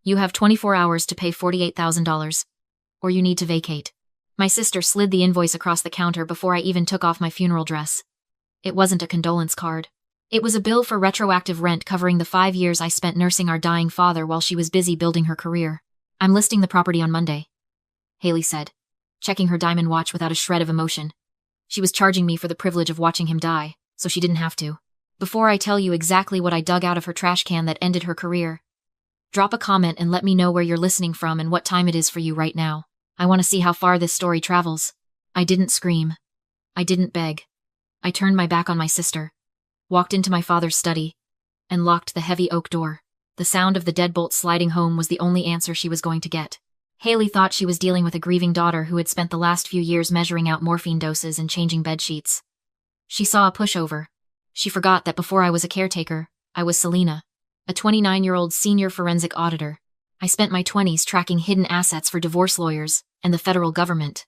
You have 24 hours to pay $48,000. Or you need to vacate. My sister slid the invoice across the counter before I even took off my funeral dress. It wasn't a condolence card. It was a bill for retroactive rent covering the 5 years I spent nursing our dying father while she was busy building her career. I'm listing the property on Monday, Haley said, checking her diamond watch without a shred of emotion. She was charging me for the privilege of watching him die, so she didn't have to. Before I tell you exactly what I dug out of her trash can that ended her career, drop a comment and let me know where you're listening from and what time it is for you right now. I want to see how far this story travels. I didn't scream. I didn't beg. I turned my back on my sister, walked into my father's study, and locked the heavy oak door. The sound of the deadbolt sliding home was the only answer she was going to get. Haley thought she was dealing with a grieving daughter who had spent the last few years measuring out morphine doses and changing bed sheets. She saw a pushover. She forgot that before I was a caretaker, I was Selena, a 29-year-old senior forensic auditor. I spent my 20s tracking hidden assets for divorce lawyers and the federal government.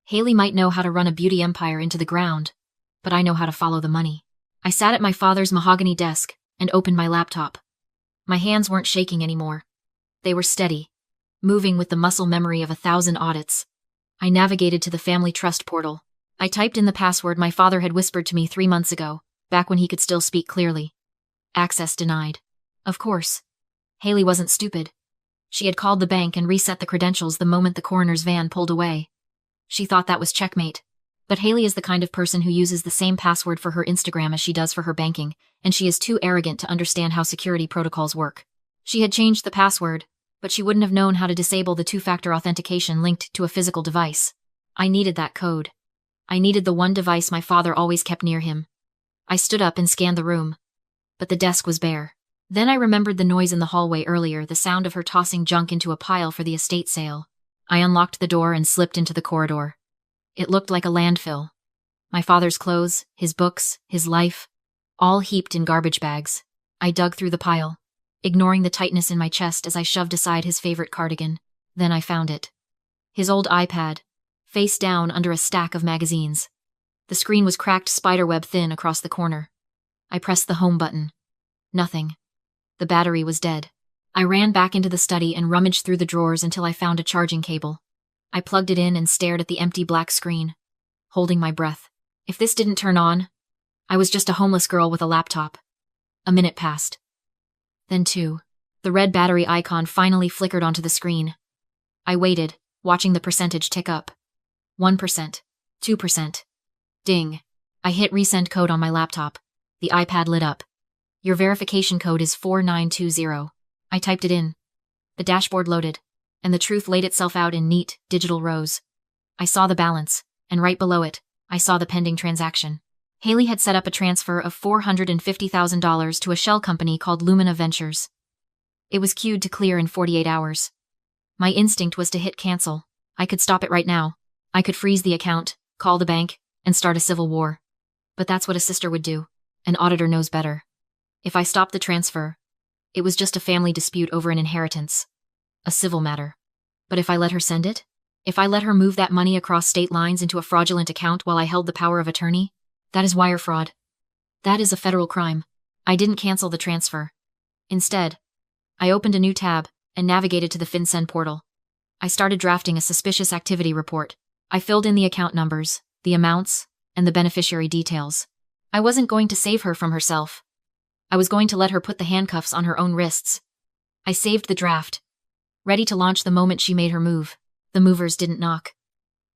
Haley might know how to run a beauty empire into the ground, but I know how to follow the money. I sat at my father's mahogany desk and opened my laptop. My hands weren't shaking anymore. They were steady, moving with the muscle memory of 1,000 audits. I navigated to the family trust portal. I typed in the password my father had whispered to me 3 months ago, back when he could still speak clearly. Access denied. Of course. Haley wasn't stupid. She had called the bank and reset the credentials the moment the coroner's van pulled away. She thought that was checkmate. But Haley is the kind of person who uses the same password for her Instagram as she does for her banking, and she is too arrogant to understand how security protocols work. She had changed the password, but she wouldn't have known how to disable the two-factor authentication linked to a physical device. I needed that code. I needed the one device my father always kept near him. I stood up and scanned the room, but the desk was bare. Then I remembered the noise in the hallway earlier, the sound of her tossing junk into a pile for the estate sale. I unlocked the door and slipped into the corridor. It looked like a landfill. My father's clothes, his books, his life, all heaped in garbage bags. I dug through the pile, ignoring the tightness in my chest as I shoved aside his favorite cardigan. Then I found it. His old iPad, face down under a stack of magazines. The screen was cracked spiderweb thin across the corner. I pressed the home button. Nothing. The battery was dead. I ran back into the study and rummaged through the drawers until I found a charging cable. I plugged it in and stared at the empty black screen, holding my breath. If this didn't turn on, I was just a homeless girl with a laptop. A minute passed. Then 2. The red battery icon finally flickered onto the screen. I waited, watching the percentage tick up. 1%. 2%. Ding. I hit resend code on my laptop. The iPad lit up. Your verification code is 4920. I typed it in. The dashboard loaded, and the truth laid itself out in neat, digital rows. I saw the balance, and right below it, I saw the pending transaction. Haley had set up a transfer of $450,000 to a shell company called Lumina Ventures. It was queued to clear in 48 hours. My instinct was to hit cancel. I could stop it right now. I could freeze the account, call the bank, and start a civil war. But that's what a sister would do. An auditor knows better. If I stopped the transfer, it was just a family dispute over an inheritance. A civil matter. But if I let her send it? If I let her move that money across state lines into a fraudulent account while I held the power of attorney? That is wire fraud. That is a federal crime. I didn't cancel the transfer. Instead, I opened a new tab and navigated to the FinCEN portal. I started drafting a suspicious activity report. I filled in the account numbers, the amounts, and the beneficiary details. I wasn't going to save her from herself. I was going to let her put the handcuffs on her own wrists. I saved the draft, ready to launch the moment she made her move. The movers didn't knock.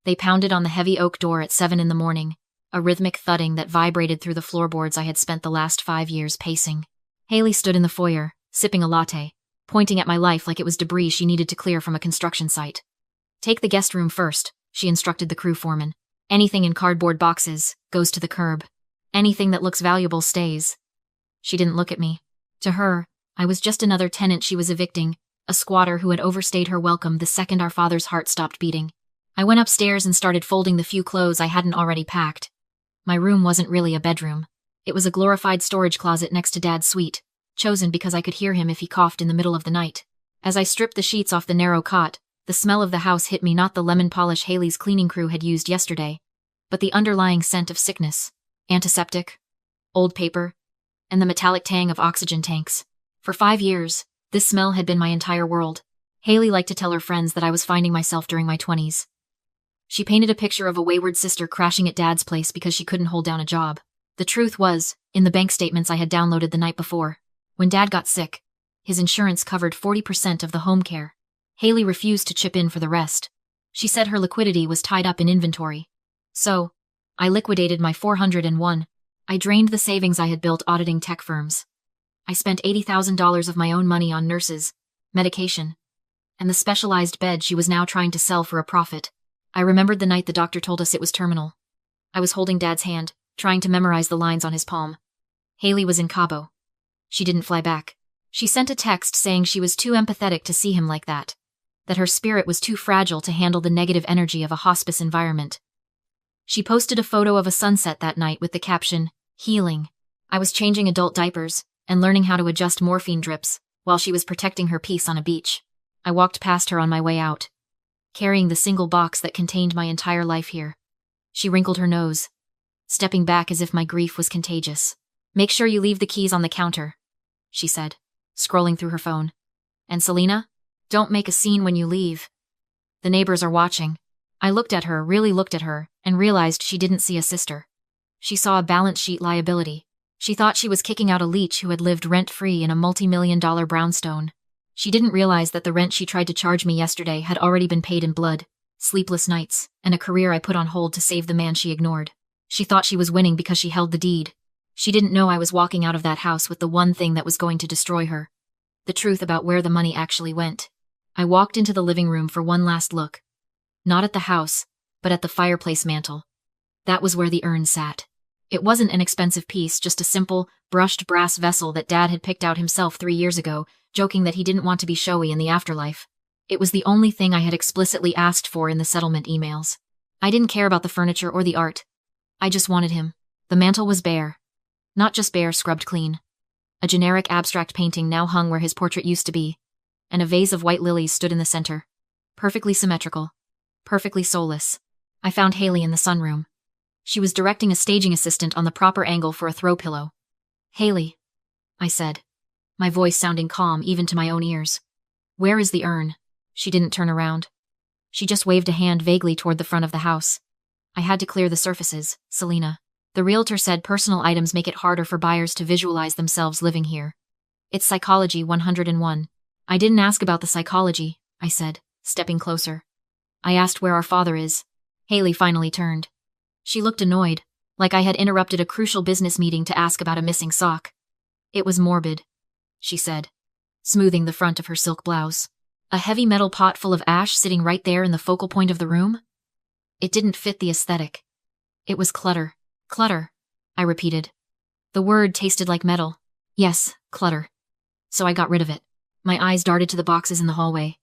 They pounded on the heavy oak door at 7 in the morning, a rhythmic thudding that vibrated through the floorboards I had spent the last 5 years pacing. Haley stood in the foyer, sipping a latte, pointing at my life like it was debris she needed to clear from a construction site. Take the guest room first, she instructed the crew foreman. Anything in cardboard boxes goes to the curb. Anything that looks valuable stays. She didn't look at me. To her, I was just another tenant she was evicting, a squatter who had overstayed her welcome the second our father's heart stopped beating. I went upstairs and started folding the few clothes I hadn't already packed. My room wasn't really a bedroom. It was a glorified storage closet next to Dad's suite, chosen because I could hear him if he coughed in the middle of the night. As I stripped the sheets off the narrow cot, the smell of the house hit me, not the lemon polish Haley's cleaning crew had used yesterday, but the underlying scent of sickness, antiseptic, old paper, and the metallic tang of oxygen tanks. For 5 years, This smell had been my entire world. Haley liked to tell her friends that I was finding myself during my 20s. She painted a picture of a wayward sister crashing at Dad's place because she couldn't hold down a job. The truth was, in the bank statements I had downloaded the night before, when Dad got sick, his insurance covered 40% of the home care. Haley refused to chip in for the rest. She said her liquidity was tied up in inventory. So, I liquidated my 401. I drained the savings I had built auditing tech firms. I spent $80,000 of my own money on nurses, medication, and the specialized bed she was now trying to sell for a profit. I remembered the night the doctor told us it was terminal. I was holding Dad's hand, trying to memorize the lines on his palm. Haley was in Cabo. She didn't fly back. She sent a text saying she was too empathetic to see him like that her spirit was too fragile to handle the negative energy of a hospice environment. She posted a photo of a sunset that night with the caption, "Healing." I was changing adult diapers and learning how to adjust morphine drips while she was protecting her peace on a beach. I walked past her on my way out, carrying the single box that contained my entire life here. She wrinkled her nose, stepping back as if my grief was contagious. "Make sure you leave the keys on the counter," she said, scrolling through her phone. "And Selena, don't make a scene when you leave. The neighbors are watching." I looked at her, really looked at her, and realized she didn't see a sister. She saw a balance sheet liability. She thought she was kicking out a leech who had lived rent-free in a multi-million-dollar brownstone. She didn't realize that the rent she tried to charge me yesterday had already been paid in blood, sleepless nights, and a career I put on hold to save the man she ignored. She thought she was winning because she held the deed. She didn't know I was walking out of that house with the one thing that was going to destroy her: the truth about where the money actually went. I walked into the living room for one last look. Not at the house, but at the fireplace mantel. That was where the urn sat. It wasn't an expensive piece, just a simple, brushed brass vessel that Dad had picked out himself 3 years ago, joking that he didn't want to be showy in the afterlife. It was the only thing I had explicitly asked for in the settlement emails. I didn't care about the furniture or the art. I just wanted him. The mantel was bare. Not just bare, scrubbed clean. A generic abstract painting now hung where his portrait used to be, and a vase of white lilies stood in the center. Perfectly symmetrical. Perfectly soulless. I found Haley in the sunroom. She was directing a staging assistant on the proper angle for a throw pillow. "Haley," I said, my voice sounding calm even to my own ears. "Where is the urn?" She didn't turn around. She just waved a hand vaguely toward the front of the house. "I had to clear the surfaces, Selena. The realtor said personal items make it harder for buyers to visualize themselves living here. It's psychology 101. "I didn't ask about the psychology," I said, stepping closer. "I asked where our father is." Haley finally turned. She looked annoyed, like I had interrupted a crucial business meeting to ask about a missing sock. "It was morbid," she said, smoothing the front of her silk blouse. A heavy metal pot full of ash sitting right there in the focal point of the room? It didn't fit the aesthetic. It was clutter. "Clutter," I repeated. The word tasted like metal. Yes, clutter. So I got rid of it. My eyes darted to the boxes in the hallway.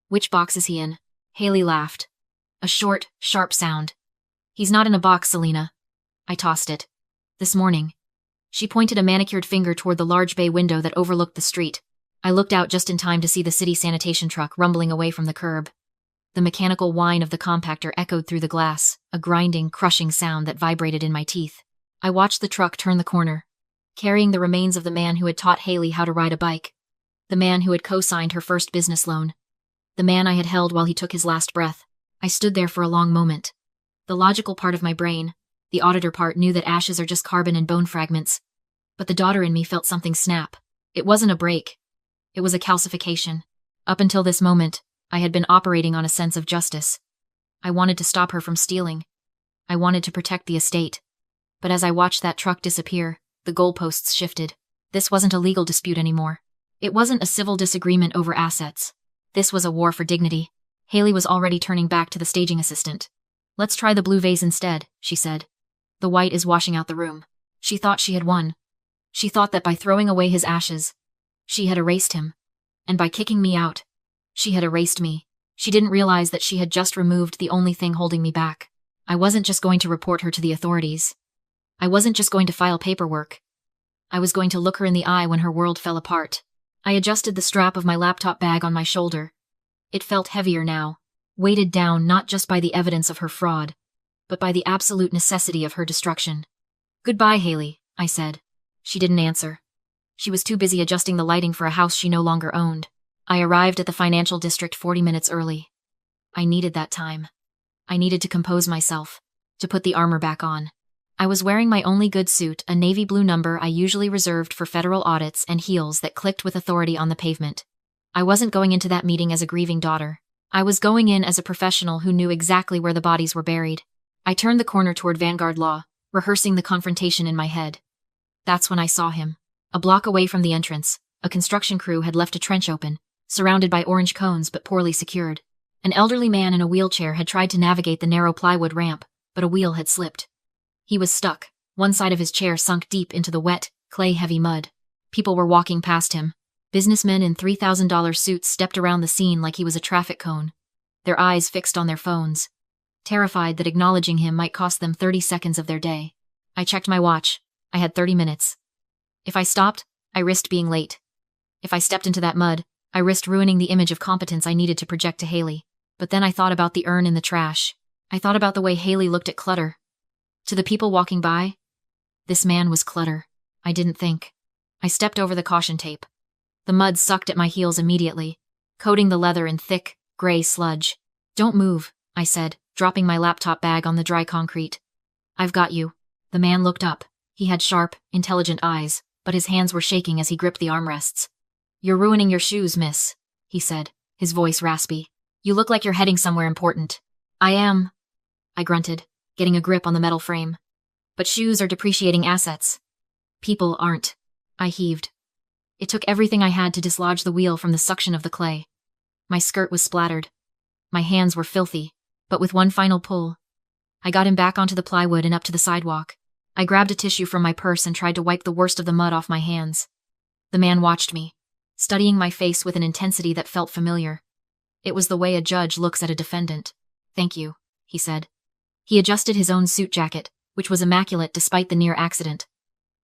"Which box is he in?" Haley laughed. A short, sharp sound. "He's not in a box, Selena." I tossed it. "This morning." She pointed a manicured finger toward the large bay window that overlooked the street. I looked out just in time to see the city sanitation truck rumbling away from the curb. The mechanical whine of the compactor echoed through the glass, a grinding, crushing sound that vibrated in my teeth. I watched the truck turn the corner, carrying the remains of the man who had taught Haley how to ride a bike. The man who had co-signed her first business loan. The man I had held while he took his last breath. I stood there for a long moment. The logical part of my brain, the auditor part, knew that ashes are just carbon and bone fragments. But the daughter in me felt something snap. It wasn't a break. It was a calcification. Up until this moment, I had been operating on a sense of justice. I wanted to stop her from stealing. I wanted to protect the estate. But as I watched that truck disappear, the goalposts shifted. This wasn't a legal dispute anymore. It wasn't a civil disagreement over assets. This was a war for dignity. Haley was already turning back to the staging assistant. "Let's try the blue vase instead," she said. "The white is washing out the room." She thought she had won. She thought that by throwing away his ashes, she had erased him. And by kicking me out, she had erased me. She didn't realize that she had just removed the only thing holding me back. I wasn't just going to report her to the authorities. I wasn't just going to file paperwork. I was going to look her in the eye when her world fell apart. I adjusted the strap of my laptop bag on my shoulder. It felt heavier now, weighted down not just by the evidence of her fraud, but by the absolute necessity of her destruction. "Goodbye, Haley," I said. She didn't answer. She was too busy adjusting the lighting for a house she no longer owned. I arrived at the financial district 40 minutes early. I needed that time. I needed to compose myself, to put the armor back on. I was wearing my only good suit, a navy blue number I usually reserved for federal audits, and heels that clicked with authority on the pavement. I wasn't going into that meeting as a grieving daughter. I was going in as a professional who knew exactly where the bodies were buried. I turned the corner toward Vanguard Law, rehearsing the confrontation in my head. That's when I saw him. A block away from the entrance, a construction crew had left a trench open, surrounded by orange cones but poorly secured. An elderly man in a wheelchair had tried to navigate the narrow plywood ramp, but a wheel had slipped. He was stuck, one side of his chair sunk deep into the wet, clay-heavy mud. People were walking past him. Businessmen in $3,000 suits stepped around the scene like he was a traffic cone, their eyes fixed on their phones, terrified that acknowledging him might cost them 30 seconds of their day. I checked my watch. I had 30 minutes. If I stopped, I risked being late. If I stepped into that mud, I risked ruining the image of competence I needed to project to Haley. But then I thought about the urn in the trash. I thought about the way Haley looked at clutter. To the people walking by, this man was clutter. I didn't think. I stepped over the caution tape. The mud sucked at my heels immediately, coating the leather in thick, gray sludge. Don't move, I said, dropping my laptop bag on the dry concrete. I've got you. The man looked up. He had sharp, intelligent eyes, but his hands were shaking as he gripped the armrests. You're ruining your shoes, miss, he said, his voice raspy. You look like you're heading somewhere important. I am, I grunted, getting a grip on the metal frame. But shoes are depreciating assets. People aren't. I heaved. It took everything I had to dislodge the wheel from the suction of the clay. My skirt was splattered. My hands were filthy, but with one final pull, I got him back onto the plywood and up to the sidewalk. I grabbed a tissue from my purse and tried to wipe the worst of the mud off my hands. The man watched me, studying my face with an intensity that felt familiar. It was the way a judge looks at a defendant. Thank you, he said. He adjusted his own suit jacket, which was immaculate despite the near accident.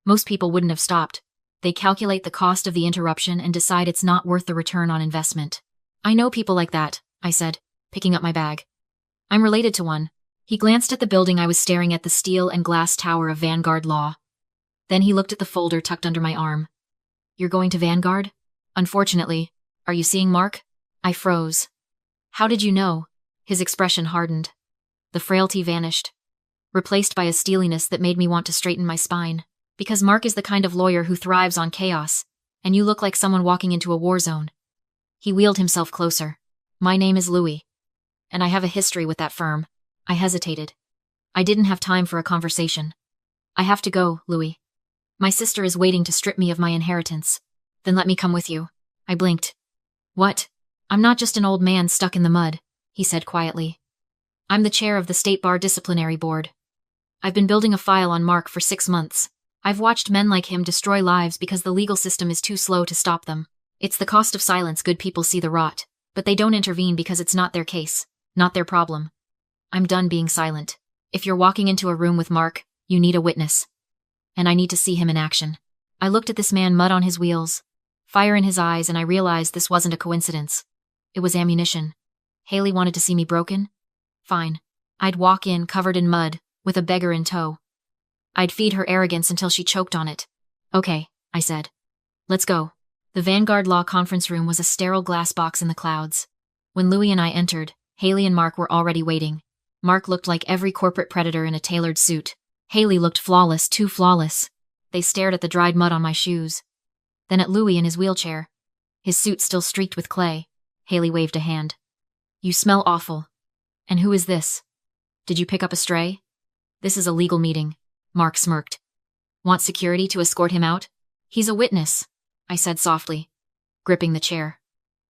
Most people wouldn't have stopped. They calculate the cost of the interruption and decide it's not worth the return on investment. I know people like that, I said, picking up my bag. I'm related to one. He glanced at the building I was staring at, the steel and glass tower of Vanguard Law. Then he looked at the folder tucked under my arm. You're going to Vanguard? Unfortunately. Are you seeing Mark? I froze. How did you know? His expression hardened. The frailty vanished, replaced by a steeliness that made me want to straighten my spine. Because Mark is the kind of lawyer who thrives on chaos, and you look like someone walking into a war zone. He wheeled himself closer. My name is Louis, and I have a history with that firm. I hesitated. I didn't have time for a conversation. I have to go, Louis. My sister is waiting to strip me of my inheritance. Then let me come with you. I blinked. What? I'm not just an old man stuck in the mud, he said quietly. I'm the chair of the State Bar Disciplinary Board. I've been building a file on Mark for 6 months. I've watched men like him destroy lives because the legal system is too slow to stop them. It's the cost of silence. Good people see the rot, but they don't intervene because it's not their case, not their problem. I'm done being silent. If you're walking into a room with Mark, you need a witness. And I need to see him in action. I looked at this man, mud on his wheels, fire in his eyes, and I realized this wasn't a coincidence. It was ammunition. Haley wanted to see me broken? Fine. I'd walk in covered in mud, with a beggar in tow. I'd feed her arrogance until she choked on it. Okay, I said. Let's go. The Vanguard Law conference room was a sterile glass box in the clouds. When Louis and I entered, Haley and Mark were already waiting. Mark looked like every corporate predator in a tailored suit. Haley looked flawless, too flawless. They stared at the dried mud on my shoes. Then at Louis in his wheelchair. His suit still streaked with clay. Haley waved a hand. You smell awful. And who is this? Did you pick up a stray? This is a legal meeting. Mark smirked. Want security to escort him out? He's a witness, I said softly, gripping the chair.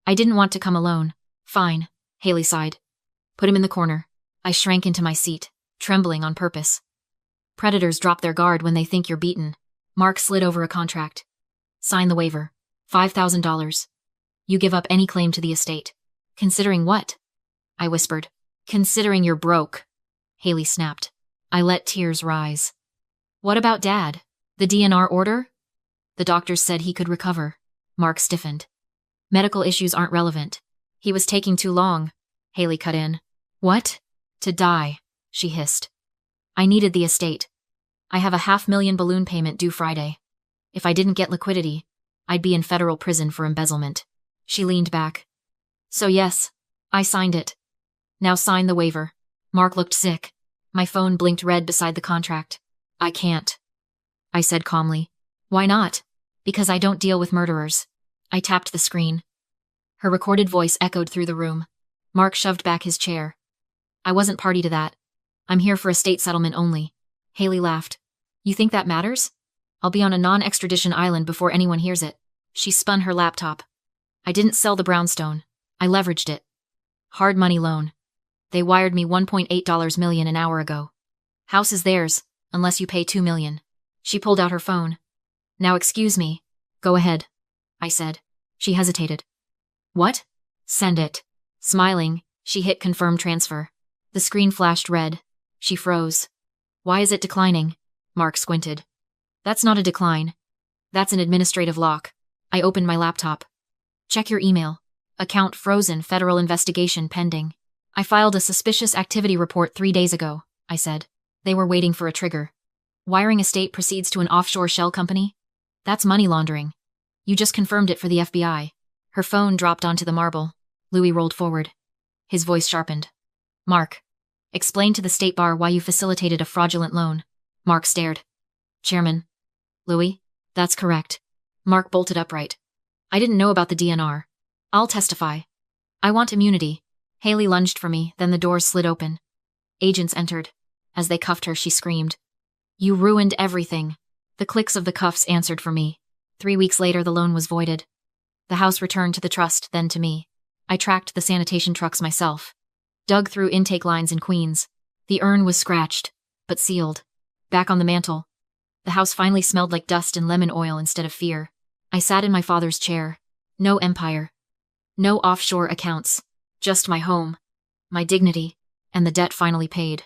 I didn't want to come alone. Fine, Haley sighed. Put him in the corner. I shrank into my seat, trembling on purpose. Predators drop their guard when they think you're beaten. Mark slid over a contract. Sign the waiver. $5,000. You give up any claim to the estate. Considering what? I whispered. Considering you're broke. Haley snapped. I let tears rise. What about Dad? The DNR order? The doctors said he could recover. Mark stiffened. Medical issues aren't relevant. He was taking too long. Haley cut in. What? To die, she hissed. I needed the estate. I have a $500,000 balloon payment due Friday. If I didn't get liquidity, I'd be in federal prison for embezzlement. She leaned back. So yes, I signed it. Now sign the waiver. Mark looked sick. My phone blinked red beside the contract. I can't, I said calmly. Why not? Because I don't deal with murderers. I tapped the screen. Her recorded voice echoed through the room. Mark shoved back his chair. I wasn't party to that. I'm here for estate settlement only. Haley laughed. You think that matters? I'll be on a non-extradition island before anyone hears it. She spun her laptop. I didn't sell the brownstone. I leveraged it. Hard money loan. They wired me $1.8 million an hour ago. House is theirs, unless you pay $2 million. She pulled out her phone. Now excuse me. Go ahead, I said. She hesitated. What? Send it. Smiling, she hit confirm transfer. The screen flashed red. She froze. Why is it declining? Mark squinted. That's not a decline. That's an administrative lock. I opened my laptop. Check your email. Account frozen, federal investigation pending. I filed a suspicious activity report 3 days ago, I said. They were waiting for a trigger. Wiring estate proceeds to an offshore shell company? That's money laundering. You just confirmed it for the FBI. Her phone dropped onto the marble. Louis rolled forward. His voice sharpened. Mark, explain to the State Bar why you facilitated a fraudulent loan. Mark stared. Chairman. Louis? That's correct. Mark bolted upright. I didn't know about the DNR. I'll testify. I want immunity. Haley lunged for me, then the doors slid open. Agents entered. As they cuffed her, she screamed. You ruined everything. The clicks of the cuffs answered for me. 3 weeks later, the loan was voided. The house returned to the trust, then to me. I tracked the sanitation trucks myself. Dug through intake lines in Queens. The urn was scratched, but sealed. Back on the mantel. The house finally smelled like dust and lemon oil instead of fear. I sat in my father's chair. No empire. No offshore accounts. Just my home. My dignity. And the debt finally paid.